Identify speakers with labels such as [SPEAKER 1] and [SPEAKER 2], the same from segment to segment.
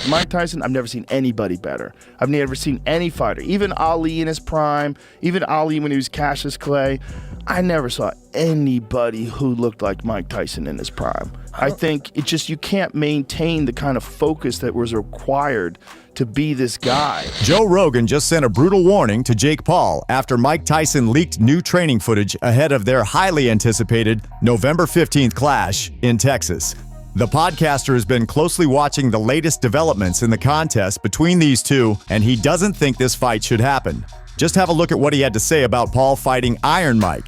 [SPEAKER 1] Mike Tyson, I've never seen anybody better. I've never seen any fighter, even Ali in his prime, even Ali when he was Cassius Clay. I never saw anybody who looked like Mike Tyson in his prime. I think it just, you can't maintain the kind of focus that was required to be this guy.
[SPEAKER 2] Joe Rogan just sent a brutal warning to Jake Paul after Mike Tyson leaked new training footage ahead of their highly anticipated November 15th clash in Texas. The podcaster has been closely watching the latest developments in the contest between these two, and he doesn't think this fight should happen. Just have a look at what he had to say about Paul fighting Iron Mike.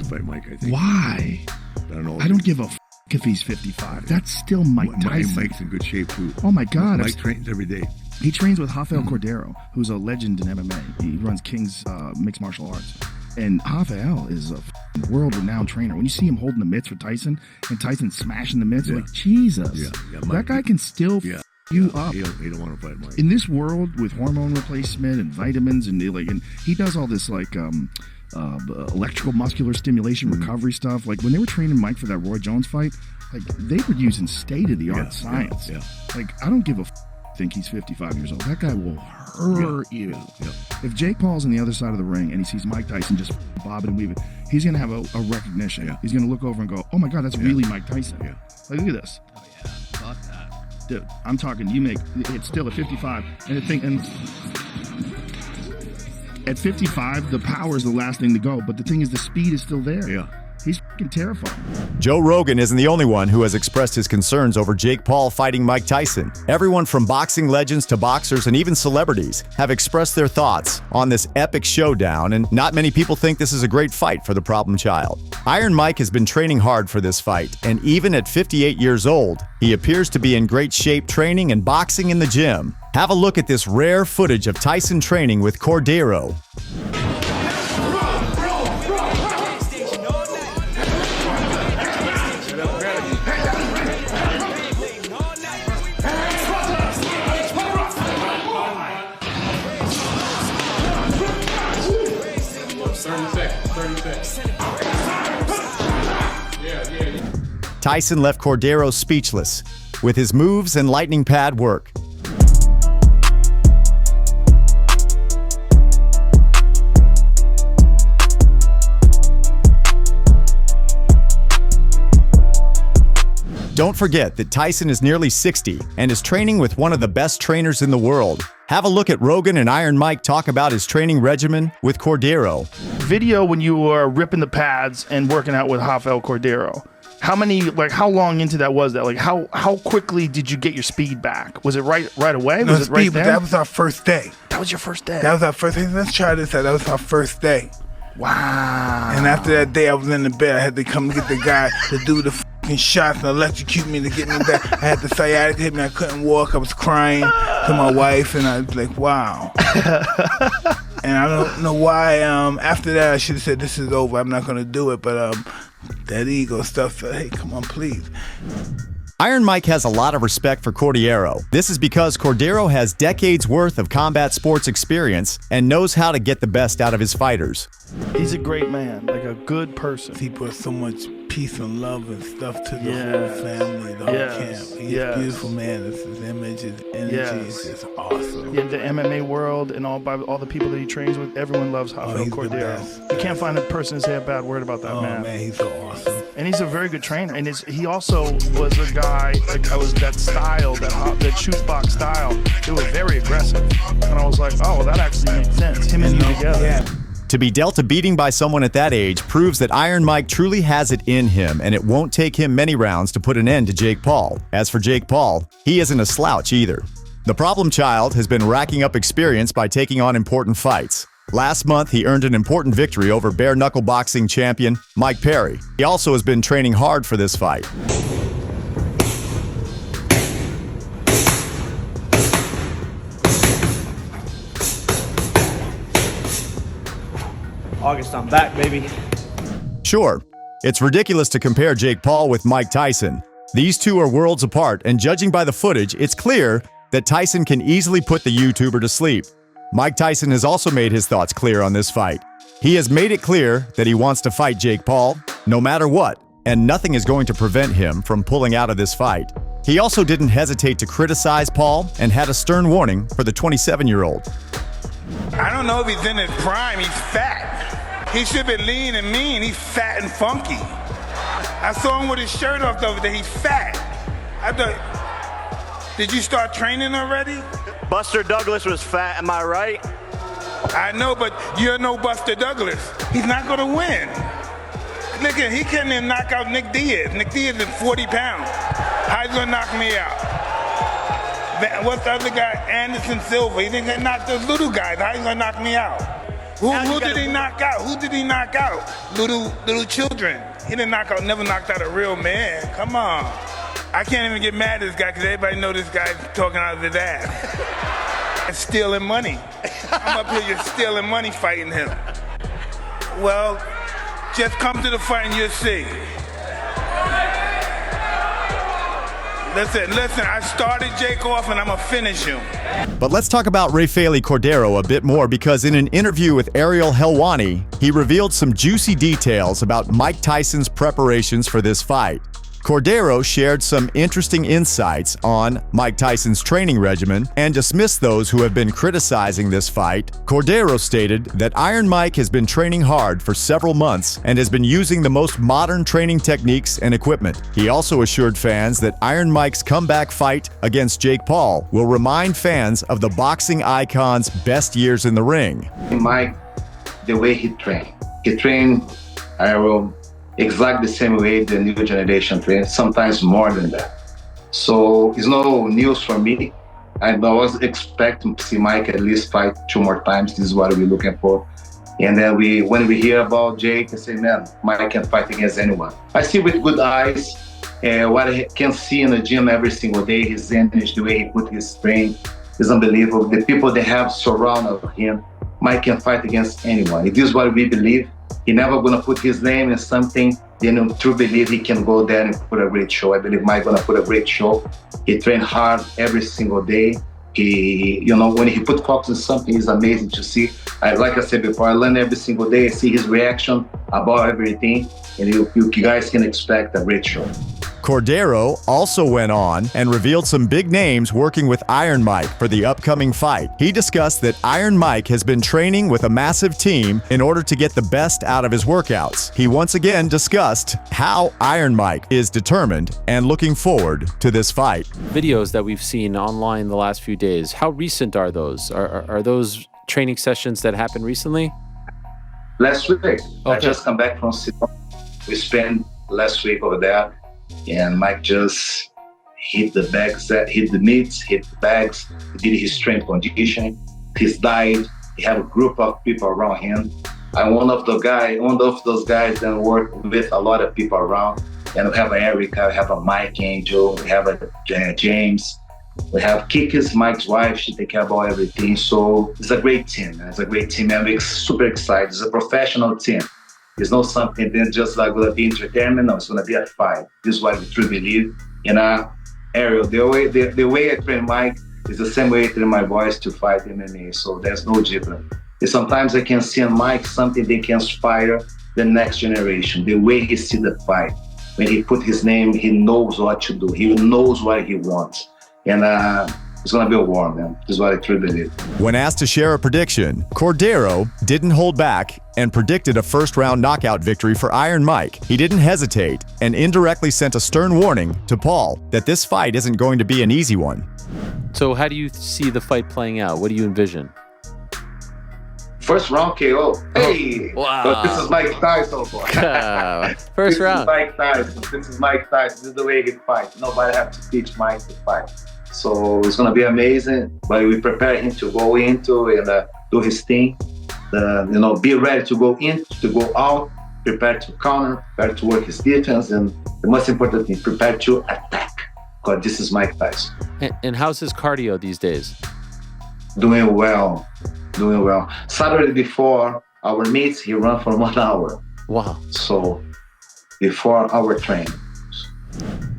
[SPEAKER 3] Fight Mike, I think.
[SPEAKER 4] Why?
[SPEAKER 3] I don't know.
[SPEAKER 4] I don't give a f if he's 55. That's still Mike Tyson.
[SPEAKER 3] Mike's in good shape too.
[SPEAKER 4] Oh my God.
[SPEAKER 3] Mike trains every day.
[SPEAKER 4] He trains with Rafael Cordero, who's a legend in MMA. He runs King's Mixed Martial Arts. And Rafael is a world-renowned trainer. When you see him holding the mitts for Tyson, and Tyson smashing the mitts, like, Jesus. That guy can still you up.
[SPEAKER 3] He don't want to fight Mike.
[SPEAKER 4] In this world with hormone replacement and vitamins, and he does all this electrical muscular stimulation recovery stuff. Like when they were training Mike for that Roy Jones fight, like they were using state-of-the-art science. Like I don't give a think he's 55 years old. That guy will hurt you. If Jake Paul's on the other side of the ring and he sees Mike Tyson just bobbing and weaving, he's going to have a recognition. He's going to look over and go, oh my God, that's really Mike Tyson. Like, look at this.
[SPEAKER 5] Oh yeah, fuck that.
[SPEAKER 4] Dude, I'm talking, it's still at 55. And at 55, the power is the last thing to go. But the thing is, the speed is still there. He's fucking terrifying.
[SPEAKER 2] Joe Rogan isn't the only one who has expressed his concerns over Jake Paul fighting Mike Tyson. Everyone from boxing legends to boxers and even celebrities have expressed their thoughts on this epic showdown, and not many people think this is a great fight for the problem child. Iron Mike has been training hard for this fight, and even at 58 years old, he appears to be in great shape training and boxing in the gym. Have a look at this rare footage of Tyson training with Cordero. Tyson left Cordero speechless with his moves and lightning pad work. Don't forget that Tyson is nearly 60 and is training with one of the best trainers in the world. Have a look at Rogan and Iron Mike talk about his training regimen with Cordero.
[SPEAKER 1] Video when you were ripping the pads and working out with Rafael Cordero. How long into that was that? Like, how quickly did you get your speed back? Was it right away?
[SPEAKER 6] No,
[SPEAKER 1] Was it right there?
[SPEAKER 6] That was our first day.
[SPEAKER 1] That was your first day?
[SPEAKER 6] That was our first day. Let's try this out. That was our first day.
[SPEAKER 1] Wow.
[SPEAKER 6] And after that day, I was in the bed. I had to come get the guy to do the fucking shots and electrocute me to get me back. I had the sciatica hit me. I couldn't walk. I was crying to my wife, and I was like, wow. And I don't know why. After that, I should have said, this is over. I'm not going to do it. But that ego stuff said, hey, come on, please.
[SPEAKER 2] Iron Mike has a lot of respect for Cordero. This is because Cordero has decades worth of combat sports experience and knows how to get the best out of his fighters.
[SPEAKER 1] He's a great man, like a good person.
[SPEAKER 6] He put so much peace and love and stuff to the whole family, the whole camp. He's a beautiful man. His image, his energy is just awesome.
[SPEAKER 1] Yeah, the MMA world and all the people that he trains with, everyone loves Rafael Cordero. You can't find a person to say a bad word about that man.
[SPEAKER 6] Oh man, he's so awesome.
[SPEAKER 1] And he's a very good trainer. And he also was a guy, that style, that shoot box style, it was very aggressive. And I was like, oh, well, that actually makes sense. Him and you together.
[SPEAKER 2] To be dealt a beating by someone at that age proves that Iron Mike truly has it in him, and it won't take him many rounds to put an end to Jake Paul. As for Jake Paul, he isn't a slouch either. The problem child has been racking up experience by taking on important fights. Last month, he earned an important victory over bare-knuckle boxing champion Mike Perry. He also has been training hard for this fight.
[SPEAKER 7] August, I'm back, baby.
[SPEAKER 2] Sure, it's ridiculous to compare Jake Paul with Mike Tyson. These two are worlds apart, and judging by the footage, it's clear that Tyson can easily put the YouTuber to sleep. Mike Tyson has also made his thoughts clear on this fight. He has made it clear that he wants to fight Jake Paul, no matter what, and nothing is going to prevent him from pulling out of this fight. He also didn't hesitate to criticize Paul and had a stern warning for the 27-year-old.
[SPEAKER 6] I don't know if he's in his prime. He's fat. He should be lean and mean. He's fat and funky. I saw him with his shirt off the other day. He's fat. I thought, did you start training already?
[SPEAKER 7] Buster Douglas was fat, am I right?
[SPEAKER 6] I know, but you're no Buster Douglas. He's not going to win. Look at, he couldn't even knock out Nick Diaz. Nick Diaz is 40 pounds. How's he going to knock me out? What's the other guy? Anderson Silva. He didn't get knocked those little guys. How's he going to knock me out? Who did he knock out? Who did he knock out? Little children. He didn't knock out, never knocked out a real man. Come on. I can't even get mad at this guy because everybody know this guy's talking out of his ass. And stealing money. I'm up here just stealing money fighting him. Well, just come to the fight and you'll see. Listen, I started Jake off and I'm going to finish him.
[SPEAKER 2] But let's talk about Rafael Cordeiro a bit more, because in an interview with Ariel Helwani, he revealed some juicy details about Mike Tyson's preparations for this fight. Cordeiro shared some interesting insights on Mike Tyson's training regimen and dismissed those who have been criticizing this fight. Cordeiro stated that Iron Mike has been training hard for several months and has been using the most modern training techniques and equipment. He also assured fans that Iron Mike's comeback fight against Jake Paul will remind fans of the boxing icon's best years in the ring.
[SPEAKER 8] Mike, the way he trained Iron exactly the same way the new generation trains, sometimes more than that. So it's no news for me. I was expecting to see Mike at least fight 2 more times. This is what we're looking for. And then when we hear about Jake, I say, man, Mike can fight against anyone. I see with good eyes what I can see in the gym every single day, his energy, the way he put his training is unbelievable. The people they have surrounded him, Mike can fight against anyone. It is what we believe. He never gonna put his name in something, then to believe he can go there and put a great show. I believe Mike gonna put a great show. He trained hard every single day. He, when he put focus on something, it's amazing to see. Like I said before, I learn every single day. I see his reaction about everything, and you guys can expect a great show.
[SPEAKER 2] Cordeiro also went on and revealed some big names working with Iron Mike for the upcoming fight. He discussed that Iron Mike has been training with a massive team in order to get the best out of his workouts. He once again discussed how Iron Mike is determined and looking forward to this fight.
[SPEAKER 9] Videos that we've seen online the last few days, how recent are those? Are those training sessions that happened recently?
[SPEAKER 8] Last week.
[SPEAKER 9] Okay.
[SPEAKER 8] I just come back from Sydney. We spent last week over there. And Mike just hit the bags, hit the meats, hit the bags, he did his strength conditioning, his diet. He had a group of people around him. I'm one of those guys that work with a lot of people around. And we have Erica, we have a Mike Angel, we have a James, we have Kikis, Mike's wife. She take care about everything. So it's a great team. It's a great team, and we're super excited. It's a professional team. It's not something then just like going to be entertainment. No, it's going to be a fight. This is what we truly believe. And Ariel, the way I train Mike is the same way I train my boys to fight MMA. So there's no difference. And sometimes I can see in Mike something they can inspire the next generation. The way he see the fight. When he put his name, he knows what to do. He knows what he wants. And it's going to be a war, man. This is what I truly believe.
[SPEAKER 2] When asked to share a prediction, Cordeiro didn't hold back and predicted a first-round knockout victory for Iron Mike. He didn't hesitate and indirectly sent a stern warning to Paul that this fight isn't going to be an easy one.
[SPEAKER 9] So how do you see the fight playing out? What do you envision?
[SPEAKER 8] First round KO. Hey!
[SPEAKER 9] Wow.
[SPEAKER 8] But this is Mike Tyson, boy.
[SPEAKER 9] First round.
[SPEAKER 8] This is Mike Tyson. This is the way he fights. Nobody have to teach Mike to fight. So it's going to be amazing. But we prepare him to go into and do his thing. Be ready to go in, to go out, prepare to counter, prepare to work his defense, and the most important thing, prepare to attack. Because this is Mike Tyson.
[SPEAKER 9] And how's his cardio these days?
[SPEAKER 8] Doing well. Saturday before our meets, he ran for 1 hour.
[SPEAKER 9] Wow.
[SPEAKER 8] So before our training.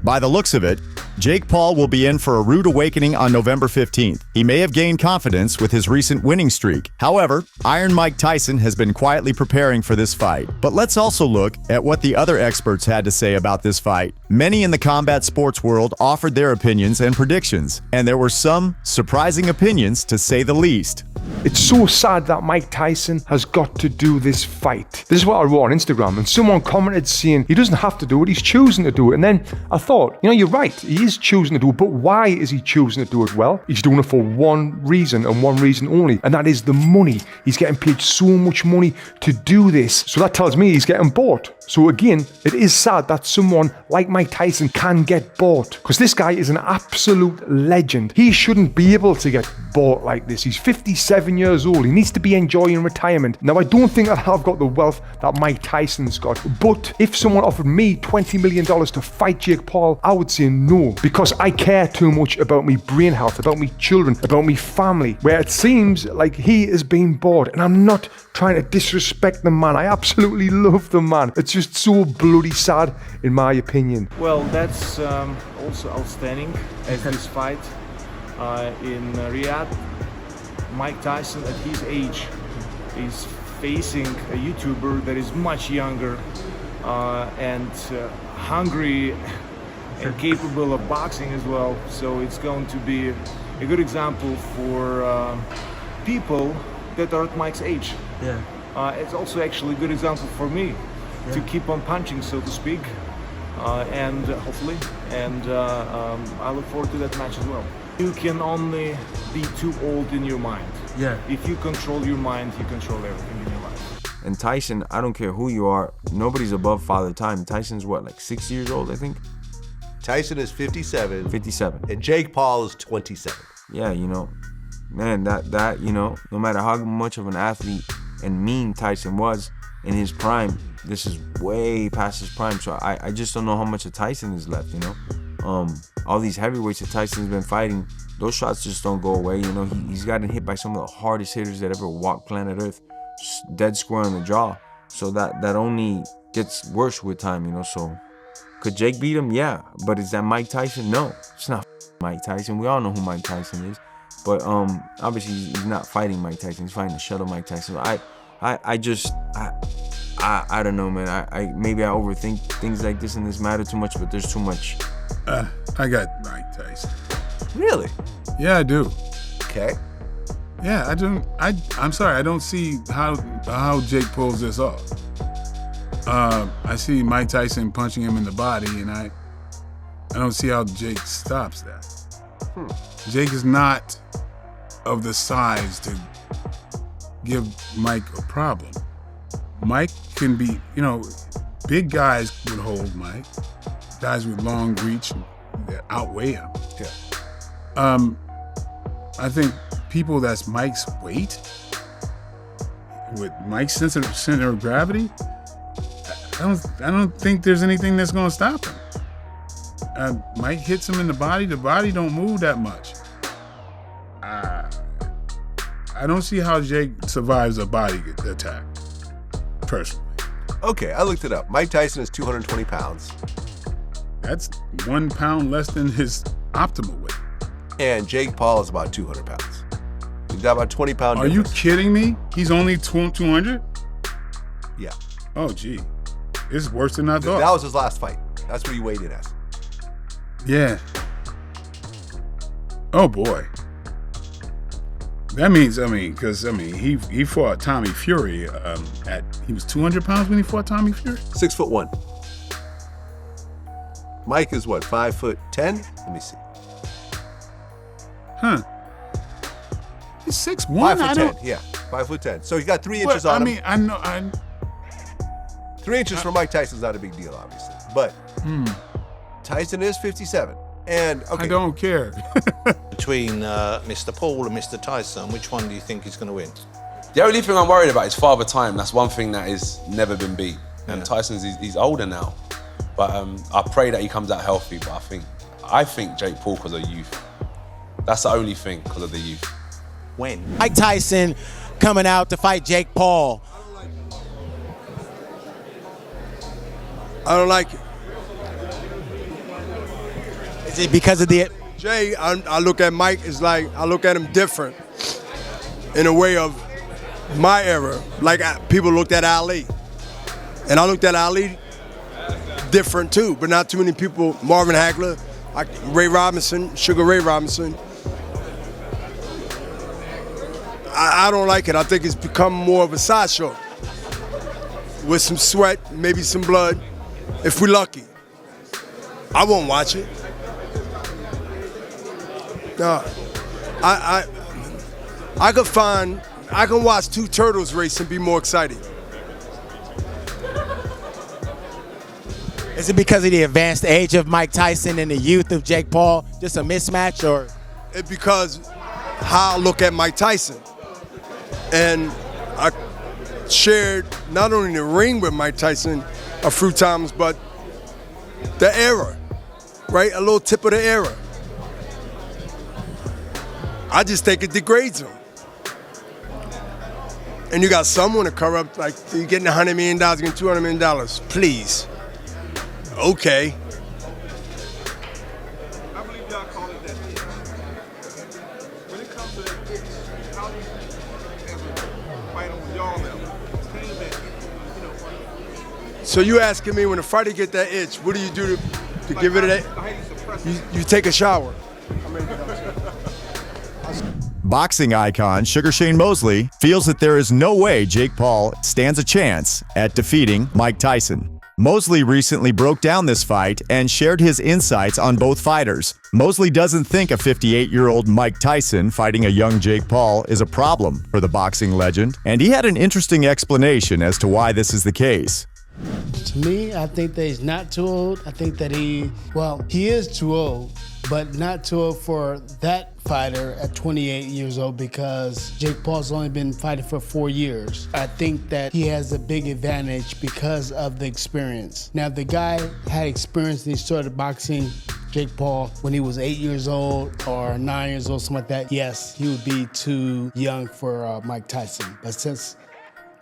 [SPEAKER 2] By the looks of it, Jake Paul will be in for a rude awakening on November 15th. He may have gained confidence with his recent winning streak. However, Iron Mike Tyson has been quietly preparing for this fight. But let's also look at what the other experts had to say about this fight. Many in the combat sports world offered their opinions and predictions, and there were some surprising opinions to say the least.
[SPEAKER 10] It's so sad that Mike Tyson has got to do this fight. This is what I wrote on Instagram, and someone commented saying he doesn't have to do it, he's choosing to do it. And then I thought, you're right, he is choosing to do it, but why is he choosing to do it? Well, he's doing it for one reason and one reason only, and that is the money. He's getting paid so much money to do this. So that tells me he's getting bought. So again, it is sad that someone like Mike Tyson can get bought, because this guy is an absolute legend. He shouldn't be able to get bought like this. He's 57 years old. He needs to be enjoying retirement. Now, I don't think that I've got the wealth that Mike Tyson's got, but if someone offered me $20 million to fight Jake Paul, I would say no, because I care too much about me brain health, about me children, about me family, where it seems like he is being bought. And I'm not trying to disrespect the man. I absolutely love the man. It's just so bloody sad, in my opinion.
[SPEAKER 11] Well, that's also outstanding as this fight in Riyadh. Mike Tyson at his age is facing a YouTuber that is much younger and hungry and capable of boxing as well. So it's going to be a good example for people that are at Mike's age. Yeah. It's also actually a good example for me to keep on punching, so to speak, and hopefully, and I look forward to that match as well. You can only be too old in your mind. Yeah. If you control your mind, you control everything in your life.
[SPEAKER 12] And Tyson, I don't care who you are, nobody's above Father Time. Tyson's what, like 6 years old, I think?
[SPEAKER 13] Tyson is 57.
[SPEAKER 12] 57.
[SPEAKER 13] And Jake Paul is 27.
[SPEAKER 12] Yeah, man, that no matter how much of an athlete and mean Tyson was in his prime, this is way past his prime. So I just don't know how much of Tyson is left, all these heavyweights that Tyson's been fighting, those shots just don't go away. He's gotten hit by some of the hardest hitters that ever walked planet Earth, dead square on the jaw. So that only gets worse with time, so could Jake beat him? Yeah. But is that Mike Tyson? No, it's not Mike Tyson. We all know who Mike Tyson is. But obviously he's not fighting Mike Tyson. He's fighting the shuttle Mike Tyson. I don't know, man. Maybe I overthink things like this in this matter too much, but there's too much.
[SPEAKER 6] I got Mike Tyson.
[SPEAKER 13] Really?
[SPEAKER 6] Yeah, I do.
[SPEAKER 13] Okay.
[SPEAKER 6] Yeah, I don't. I'm sorry. I don't see how Jake pulls this off. I see Mike Tyson punching him in the body, and I don't see how Jake stops that. Jake is not of the size to give Mike a problem. Mike can be, big guys would hold Mike. Guys with long reach that outweigh him. Yeah. I think people that's Mike's weight, with Mike's center of gravity, I don't think there's anything that's gonna stop him. Mike hits him in the body don't move that much. I don't see how Jake survives a body attack, personally.
[SPEAKER 13] Okay, I looked it up. Mike Tyson is 220 pounds.
[SPEAKER 6] That's 1 pound less than his optimal weight.
[SPEAKER 13] And Jake Paul is about 200 pounds. He's got about 20 pounds.
[SPEAKER 6] Are you kidding me? He's only 200?
[SPEAKER 13] Yeah.
[SPEAKER 6] Oh, gee. It's worse than I thought.
[SPEAKER 13] That was his last fight. That's what he weighed in as.
[SPEAKER 6] Yeah. Oh, boy. That means, he fought Tommy Fury he was 200 pounds when he fought Tommy Fury?
[SPEAKER 13] 6'1". Mike is what, 5'10"? Let me see.
[SPEAKER 6] Huh. He's 6'1".
[SPEAKER 13] 5'10", yeah. 5'10". So he got 3 inches on him.
[SPEAKER 6] I know.
[SPEAKER 13] 3 inches for Mike Tyson's not a big deal, obviously. But Tyson is 57. And okay.
[SPEAKER 6] I don't care.
[SPEAKER 14] Between Mr. Paul and Mr. Tyson, which one do you think is going to win?
[SPEAKER 15] The only thing I'm worried about is Father Time. That's one thing that has never been beat. And Tyson's, he's older now. But I pray that he comes out healthy. But I think Jake Paul because of youth. That's the only thing, because of the youth.
[SPEAKER 14] When?
[SPEAKER 16] Mike Tyson coming out to fight Jake Paul.
[SPEAKER 17] I don't like it.
[SPEAKER 16] Is it because of the...
[SPEAKER 17] Jay, I look at Mike as like, I look at him different in a way of my era. Like people looked at Ali. And I looked at Ali different too, but not too many people. Marvin Hagler, Ray Robinson, Sugar Ray Robinson. I don't like it. I think it's become more of a sideshow with some sweat, maybe some blood, if we're lucky. I won't watch it. No, I can watch two turtles race and be more excited.
[SPEAKER 16] Is it because of the advanced age of Mike Tyson and the youth of Jake Paul? Just a mismatch, or?
[SPEAKER 17] It's because how I look at Mike Tyson. And I shared not only the ring with Mike Tyson a few times, but the era, right? A little tip of the era. I just think it degrades him. And you got someone to cover up, like, you're getting $100 million, you're getting $200 million. Please. Okay. So you asking me when a fighter get that itch, what do you do to give it that? You take a shower.
[SPEAKER 2] Boxing icon Sugar Shane Mosley feels that there is no way Jake Paul stands a chance at defeating Mike Tyson. Mosley recently broke down this fight and shared his insights on both fighters. Mosley doesn't think a 58-year-old Mike Tyson fighting a young Jake Paul is a problem for the boxing legend, and he had an interesting explanation as to why this is the case.
[SPEAKER 18] To me, I think that he's not too old. I think that he is too old, but not too old for that fighter at 28 years old, because Jake Paul's only been fighting for 4 years. I think that he has a big advantage because of the experience. Now, if the guy had experience and he started boxing Jake Paul when he was 8 years old or 9 years old, something like that, yes, he would be too young for Mike Tyson. But since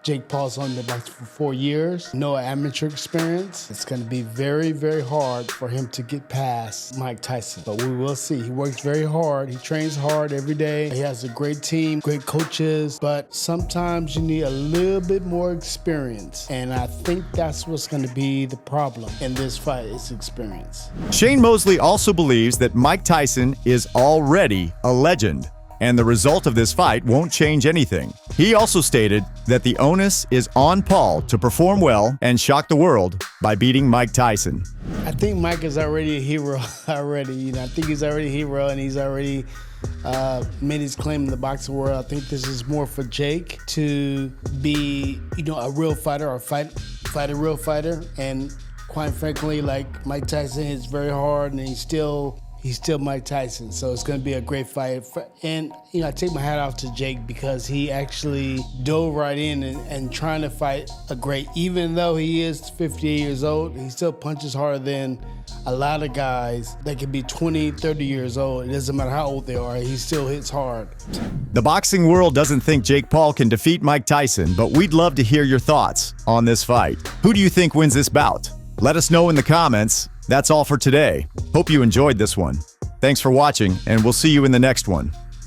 [SPEAKER 18] Jake Paul's only been boxing for 4 years, no amateur experience, it's gonna be very, very hard for him to get past Mike Tyson. But we will see. He works very hard. He trains hard every day. He has a great team, great coaches, but sometimes you need a little bit more experience. And I think that's what's gonna be the problem in this fight, is experience.
[SPEAKER 2] Shane Mosley also believes that Mike Tyson is already a legend, and the result of this fight won't change anything. He also stated that the onus is on Paul to perform well and shock the world by beating Mike Tyson.
[SPEAKER 18] I think Mike is already a hero already. I think he's already a hero, and he's already made his claim in the boxing world. I think this is more for Jake to be, a real fighter, or fight a real fighter. And quite frankly, like, Mike Tyson is very hard, and he's still Mike Tyson, so it's going to be a great fight. And, I take my hat off to Jake, because he actually dove right in and trying to fight a great, even though he is 58 years old, he still punches harder than a lot of guys that can be 20, 30 years old. It doesn't matter how old they are, he still hits hard.
[SPEAKER 2] The boxing world doesn't think Jake Paul can defeat Mike Tyson, but we'd love to hear your thoughts on this fight. Who do you think wins this bout? Let us know in the comments. That's all for today. Hope you enjoyed this one. Thanks for watching, and we'll see you in the next one.